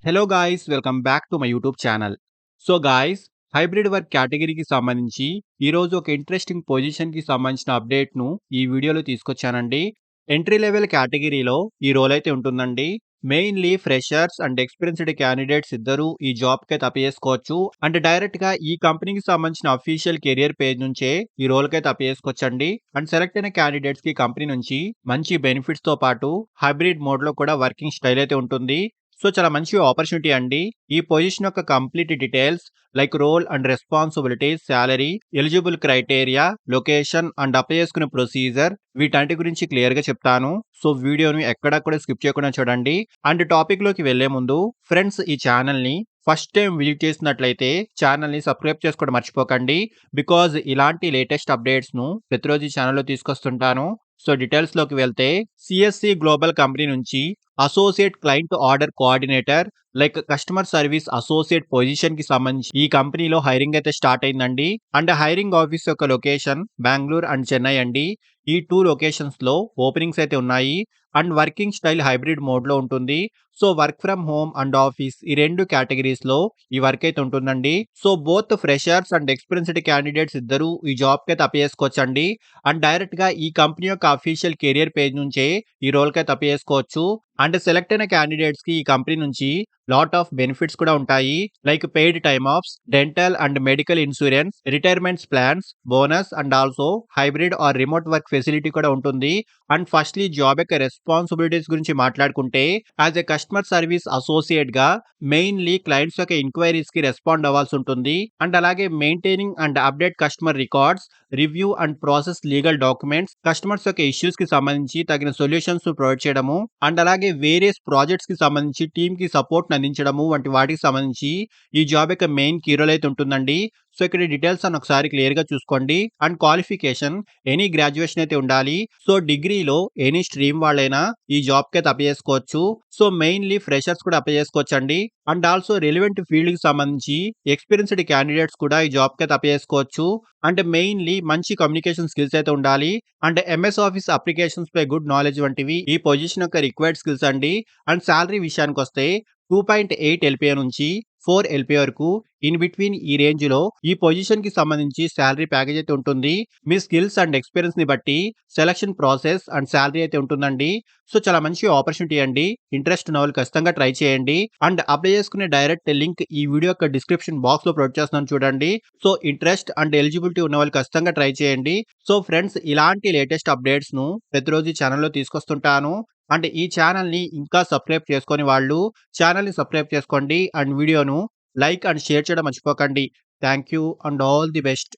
Hello guys, welcome back to my YouTube channel. So guys, hybrid work కేటగిరీకి సంబంధించి ఈరోజు ఒక ఇంట్రెస్టింగ్ పొజిషన్‌కి సంబంధించిన అప్డేట్‌ను ఈ వీడియోలో తీసుకొచ్చానండి. ఎంట్రీ లెవెల్ కేటగిరీలో ఈ రోల్ అయితే ఉంటుందండి. Mainly freshers and experienced candidates ఇద్దరూ ఈ జాబ్‌కైతే అప్లై చేసుకోవచ్చు. అంటే డైరెక్ట్‌గా ఈ కంపెనీకి సంబంధించిన అఫీషియల్ కెరియర్ పేజ్ నుంచే ఈ రోల్‌కైతే అప్లై చేసుకోవచ్చండి. అండ్ సెలెక్ట్ అయిన క్యాండిడేట్స్‌కి కంపెనీ నుంచి మంచి బెనిఫిట్స్‌తో పాటు హైబ్రిడ్ మోడ్‌లో కూడా వర్కింగ్ స్టైల్ అయితే ఉంటుంది. సో చాలా మంచి ఆపర్చునిటీ అండి. ఈ పొజిషన్ యొక్క complete details like role and responsibilities, salary, eligible criteria, location and apply చేసుకునే ప్రొసీజర్ వీటన్నిటి గురించి క్లియర్‌గా చెప్తాను. సో వీడియోని ఎక్కడా కూడా స్కిప్ చేయకుండా చూడండి. అండ్ టాపిక్‌లోకి వెళ్ళే ముందు ఫ్రెండ్స్, ఈ ఛానల్‌ని ఫస్ట్ టైం విజిట్ చేసినట్లయితే ఛానల్‌ని సబ్స్క్రైబ్ చేసుకోవడం మర్చిపోకండి. బికాజ్ ఇలాంటి లేటెస్ట్ అప్డేట్స్‌ను ప్రతిరోజు ఈ ఛానల్‌లో తీసుకొస్తుంటాను. సో డీటెయిల్స్‌లోకి వెళ్తే సీఎస్‌సి గ్లోబల్ కంపెనీ నుంచి associate client order coordinator like customer service associate పొజిషన్‌కి సంబంధించి ఈ కంపెనీలో హైరింగ్ అయితే స్టార్ట్ అయిందండి. అండ్ హైరింగ్ ఆఫీస్ యొక్క లొకేషన్ బెంగుళూరు అండ్ చెన్నై అండి. ఈ 2 లొకేషన్స్‌లో ఓపెనింగ్స్ అయితే ఉన్నాయి. అండ్ వర్కింగ్ స్టైల్ హైబ్రిడ్ మోడ్‌లో ఉంటుంది. So work from home and office ఈ 2 కేటగిరీస్‌లో ఈ వర్క్ అయితే ఉంటుందండి. So both freshers and experienced candidates ఇద్దరూ ఈ జాబ్‌కి అయితే అప్లై చేసుకోవచ్చండి. అండ్ డైరెక్ట్‌గా ఈ కంపెనీ యొక్క అఫీషియల్ కెరియర్ పేజ్ నుంచే ఈ రోల్‌కి అయితే అప్లై చేసుకోవచ్చు. అండ్ సెలెక్ట్ అయిన క్యాండిడేట్స్‌కి ఈ కంపెనీ నుంచి లాట్ ఆఫ్ బెనిఫిట్స్ కూడా ఉంటాయి. Like paid time offs, dental and medical insurance, retirements plans, bonus and also hybrid or remote work facility కూడా ఉంటుంది. అండ్ ఫస్ట్‌లీ జాబ్ యొక్క రెస్పాన్సిబిలిటీస్ గురించి మాట్లాడుకుంటే యాస్ ఎ కస్టమర్ సర్వీస్ అసోసియేట్‌గా మెయిన్‌లీ క్లయింట్స్ యొక్క ఎంక్వైరీస్‌కి రెస్పాండ్ అవ్వాల్సి ఉంటుంది. అండ్ అలాగే maintaining and update customer records, review and process legal documents, customers యొక్క ఇష్యూస్‌కి సంబంధించి తగిన సొల్యూషన్స్ ప్రొవైడ్ చేయడము, అండ్ అలాగే వేరియస్ ప్రాజెక్ట్స్‌కి సంబంధించి టీమ్‌కి సపోర్ట్‌ని అందించడము వంటి వాటికి సంబంధించి ఈ జాబ్ యొక్క మెయిన్ కీ రోల్ అయితే ఉంటుందండి. సో ఇక్కడ డీటెయిల్స్ అన్ని ఒకసారి క్లియర్‌గా చూసుకోండి. అండ్ క్వాలిఫికేషన్ ఎనీ గ్రాడ్యుయేషన్ అయితే ఉండాలి. సో డిగ్రీలో ఎనీ స్ట్రీమ్ వాళ్ళైనా ఈ జాబ్‌కి అయితే అప్లై చేసుకోవచ్చు. సో మెయిన్‌లీ ఫ్రెషర్స్ కూడా అప్లై చేసుకోవచ్చండి. అండ్ ఆల్సో రిలవెంట్ ఫీల్డ్‌కి సంబంధించి ఎక్స్‌పీరియన్స్‌డ్ క్యాండిడేట్స్ కూడా ఈ జాబ్‌కి అయితే అప్లై చేసుకోవచ్చు. అంటే మెయిన్‌లీ మంచి కమ్యూనికేషన్ స్కిల్స్ అయితే ఉండాలి. అండ్ ఎంఎస్ ఆఫీస్ అప్లికేషన్స్ పై గుడ్ నాలెడ్జ్ వంటివి ఈ పొజిషన్ యొక్క రిక్వైర్డ్ స్కిల్స్ అండి. అండ్ సాలరీ విషయానికొస్తే 2.8 ఎల్‌పిఏ నుంచి 4 ఎల్‌పిఏ వరకు ఇన్ బిట్వీన్ ఈ రేంజ్‌లో ఈ పొజిషన్‌కి సంబంధించి సాలరీ ప్యాకేజ్ అయితే ఉంటుంది. మీ స్కిల్స్ అండ్ ఎక్స్‌పీరియన్స్‌ని బట్టి సెలక్షన్ ప్రాసెస్ అండ్ సాలరీ అయితే ఉంటుందండి. సో చాలా మంచి ఆపర్చునిటీ అండి. ఇంట్రెస్ట్ ఉన్నవాళ్ళు ఖచ్చితంగా ట్రై చేయండి. అండ్ అప్లై చేసుకునే డైరెక్ట్ లింక్ ఈ వీడియో యొక్క డిస్క్రిప్షన్ బాక్స్‌లో ప్రొవైడ్ చేస్తున్నాను చూడండి. సో ఇంట్రెస్ట్ అండ్ ఎలిజిబిలిటీ ఉన్నవాళ్ళు ఖచ్చితంగా ట్రై చేయండి. సో ఫ్రెండ్స్, ఇలాంటి లేటెస్ట్ అప్డేట్స్‌ను ప్రతిరోజు ఈ ఛానల్‌లో తీసుకొస్తుంటాను. అంటే ఈ ఛానల్‌ని ఇంకా సబ్స్క్రైబ్ చేసుకోని వాళ్ళు ఛానల్‌ని సబ్స్క్రైబ్ చేసుకోండి. అండ్ వీడియోను లైక్ అండ్ షేర్ చేయడం మర్చిపోకండి. Thank you and all the best.